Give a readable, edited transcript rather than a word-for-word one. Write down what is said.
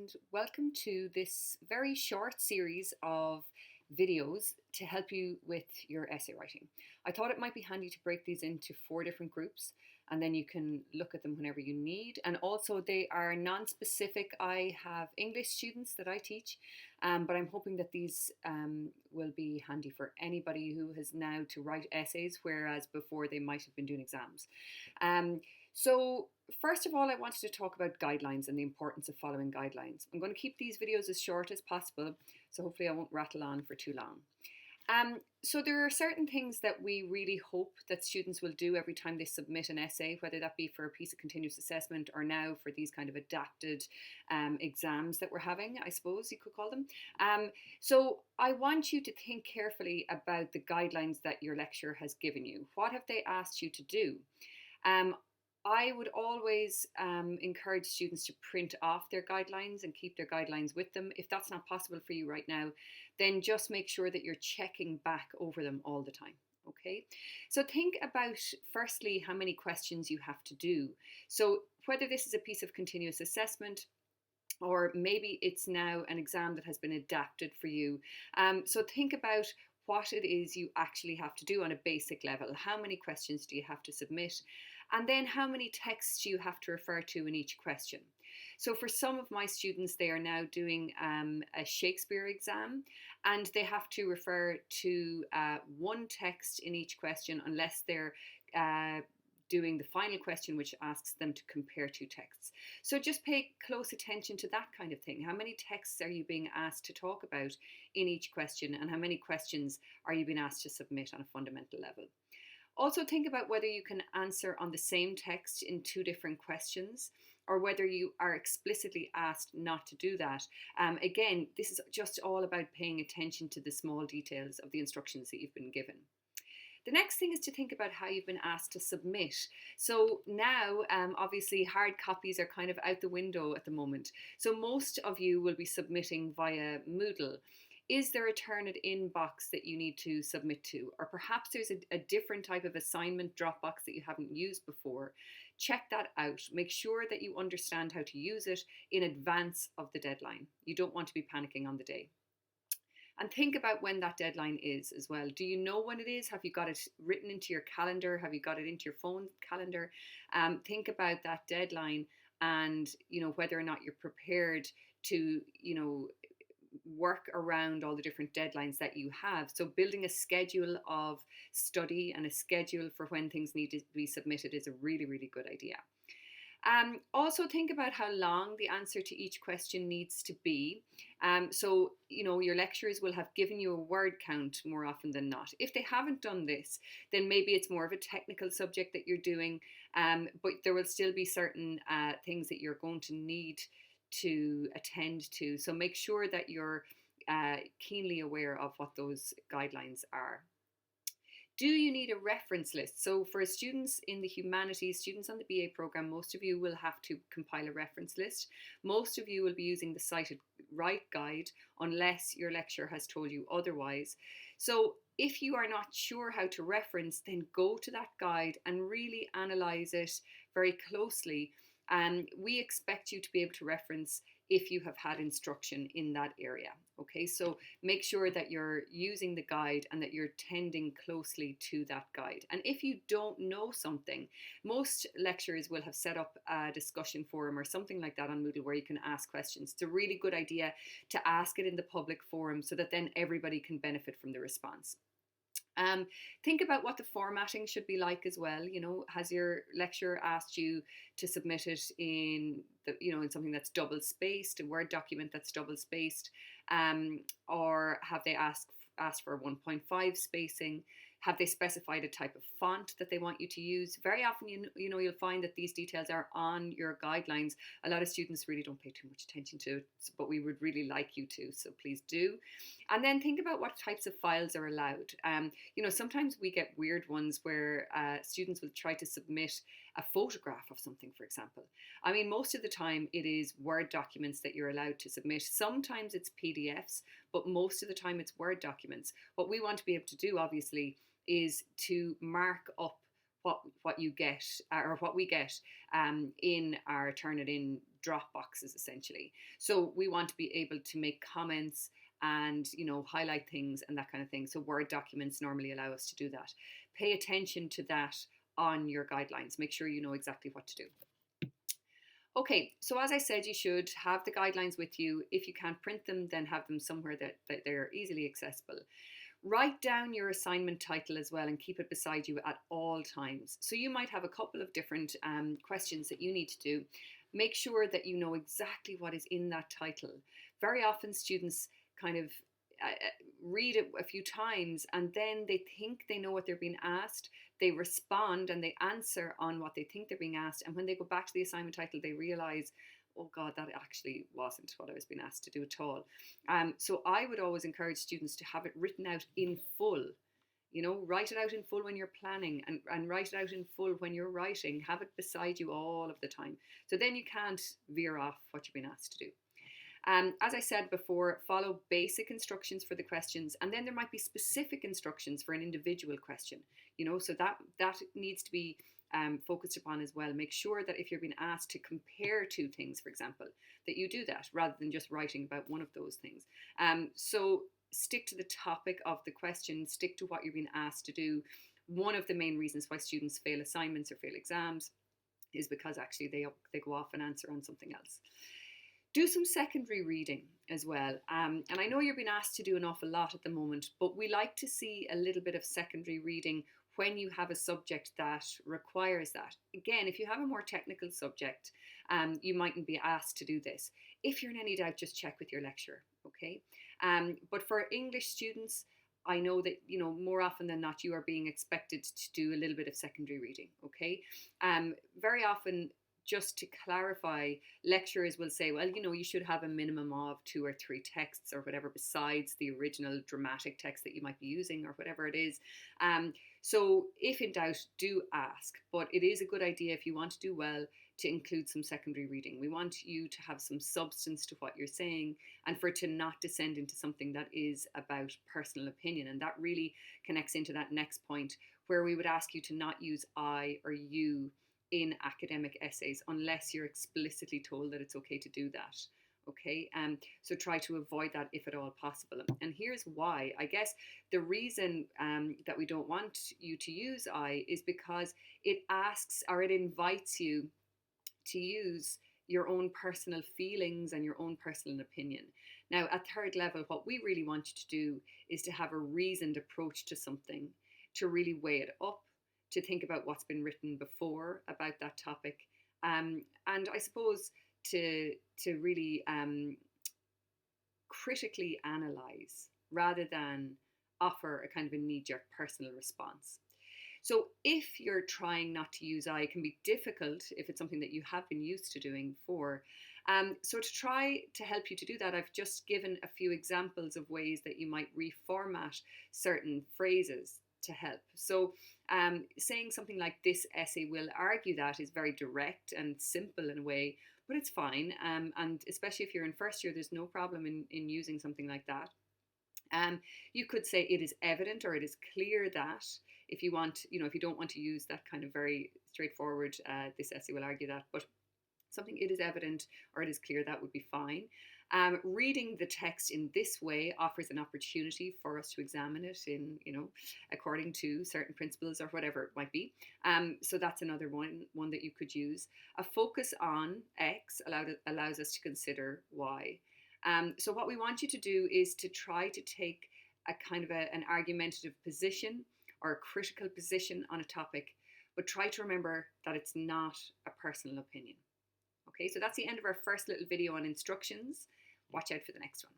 and welcome to this very short series of videos to help you with your essay writing. I thought it might be handy to break these into 4 different groups, and then you can look at them whenever you need. And also they are non-specific. I have English students that I teach, but I'm hoping that these will be handy for anybody who has now to write essays, whereas before they might have been doing exams. So first of all, I wanted to talk about guidelines and the importance of following guidelines. I'm going to keep these videos as short as possible, so hopefully I won't rattle on for too long. So there are certain things that we really hope that students will do every time they submit an essay, whether that be for a piece of continuous assessment or now for these kind of adapted exams that we're having, I suppose you could call them. So I want you to think carefully about the guidelines that your lecturer has given you. What have they asked you to do? I would always encourage students to print off their guidelines and keep their guidelines with them. If that's not possible for you right now, then just make sure that you're checking back over them all the time. Okay, so think about firstly how many questions you have to do. So whether this is a piece of continuous assessment or maybe it's now an exam that has been adapted for you. So think about what it is you actually have to do on a basic level. How many questions do you have to submit? And then how many texts do you have to refer to in each question? So for some of my students, they are now doing a Shakespeare exam, and they have to refer to one text in each question unless they're doing the final question, which asks them to compare 2 texts. So just pay close attention to that kind of thing. How many texts are you being asked to talk about in each question, and how many questions are you being asked to submit on a fundamental level? Also think about whether you can answer on the same text in 2 different questions, or whether you are explicitly asked not to do that. Again, this is just all about paying attention to the small details of the instructions that you've been given. The next thing is to think about how you've been asked to submit. So now, obviously, hard copies are kind of out the window at the moment. So most of you will be submitting via Moodle. Is there a Turnitin box that you need to submit to? Or perhaps there's a different type of assignment Dropbox that you haven't used before. Check that out. Make sure that you understand how to use it in advance of the deadline. You don't want to be panicking on the day. And think about when that deadline is as well. Do you know when it is? Have you got it written into your calendar? Have you got it into your phone calendar? Think about that deadline, and whether or not you're prepared to work around all the different deadlines that you have. So building a schedule of study and a schedule for when things need to be submitted is a really, really good idea. Also think about how long the answer to each question needs to be. So your lecturers will have given you a word count more often than not. If they haven't done this, then maybe it's more of a technical subject that you're doing, but there will still be certain things that you're going to need to attend to. So make sure that you're keenly aware of what those guidelines are. Do you need a reference list? So for students in the humanities, students on the BA program, most of you will have to compile a reference list. Most of you will be using the Cited Right guide unless your lecturer has told you otherwise. So if you are not sure how to reference, then go to that guide and really analyze it very closely. We expect you to be able to reference if you have had instruction in that area. Okay, so make sure that you're using the guide and that you're tending closely to that guide. And if you don't know something, most lecturers will have set up a discussion forum or something like that on Moodle where you can ask questions. It's a really good idea to ask it in the public forum so that then everybody can benefit from the response. Think about what the formatting should be like as well. Has your lecturer asked you to submit it in in something that's double spaced, a Word document that's double spaced, or have they asked for 1.5 spacing? Have they specified a type of font that they want you to use? Very often, you'll find that these details are on your guidelines. A lot of students really don't pay too much attention to it, but we would really like you to, so please do. And then think about what types of files are allowed. Sometimes we get weird ones where students will try to submit a photograph of something, for example. I mean, most of the time it is Word documents that you're allowed to submit. Sometimes it's PDFs, but most of the time it's Word documents. What we want to be able to do, obviously, is to mark up what you get or what we get in our Turnitin drop boxes essentially. So we want to be able to make comments and highlight things and that kind of thing. So Word documents normally allow us to do that. Pay attention to that on your guidelines. Make sure you know exactly what to do. Okay, so as I said, you should have the guidelines with you. If you can't print them, then have them somewhere that they're easily accessible. Write down your assignment title as well and keep it beside you at all times. So you might have a couple of different questions that you need to do. Make sure that you know exactly what is in that title. Very often students kind of read it a few times and then they think they know what they're being asked. They respond and they answer on what they think they're being asked. And when they go back to the assignment title, they realize, oh God, that actually wasn't what I was being asked to do at all. So I would always encourage students to have it written out in full. Write it out in full when you're planning and write it out in full when you're writing. Have it beside you all of the time. So then you can't veer off what you're being asked to do. As I said before, follow basic instructions for the questions, and then there might be specific instructions for an individual question, so that needs to be focused upon as well. Make sure that if you're being asked to compare two things, for example, that you do that rather than just writing about one of those things. So stick to the topic of the question, stick to what you're being asked to do. One of the main reasons why students fail assignments or fail exams is because actually they go off and answer on something else. Do some secondary reading as well. And I know you're being asked to do an awful lot at the moment, but we like to see a little bit of secondary reading when you have a subject that requires that. Again, if you have a more technical subject, you mightn't be asked to do this. If you're in any doubt, just check with your lecturer, okay? But for English students, I know that, more often than not, you are being expected to do a little bit of secondary reading, okay? Very often, just to clarify, lecturers will say, well, you should have a minimum of 2 or 3 texts or whatever besides the original dramatic text that you might be using or whatever it is. So if in doubt, do ask. But it is a good idea, if you want to do well, to include some secondary reading. We want you to have some substance to what you're saying and for it to not descend into something that is about personal opinion. And that really connects into that next point where we would ask you to not use I or you in academic essays unless you're explicitly told that it's okay to do that. Okay, so try to avoid that if at all possible. And here's why. I guess the reason that we don't want you to use I is because it asks or it invites you to use your own personal feelings and your own personal opinion. Now, at third level, what we really want you to do is to have a reasoned approach to something, to really weigh it up, to think about what's been written before about that topic, and I suppose to really critically analyze rather than offer a kind of a knee-jerk personal response. So if you're trying not to use I, it can be difficult if it's something that you have been used to doing before. So to try to help you to do that, I've just given a few examples of ways that you might reformat certain phrases to help. So saying something like this essay will argue that is very direct and simple in a way, but it's fine. And especially if you're in first year, there's no problem in using something like that. You could say it is evident or it is clear that, if you want, if you don't want to use that kind of very straightforward, this essay will argue that, but something it is evident or it is clear, that would be fine. Reading the text in this way offers an opportunity for us to examine it in, according to certain principles or whatever it might be. So that's another one that you could use. A focus on X allows us to consider Y. So what we want you to do is to try to take a kind of an argumentative position or a critical position on a topic, but try to remember that it's not a personal opinion. Okay, so that's the end of our first little video on instructions. Watch out for the next one.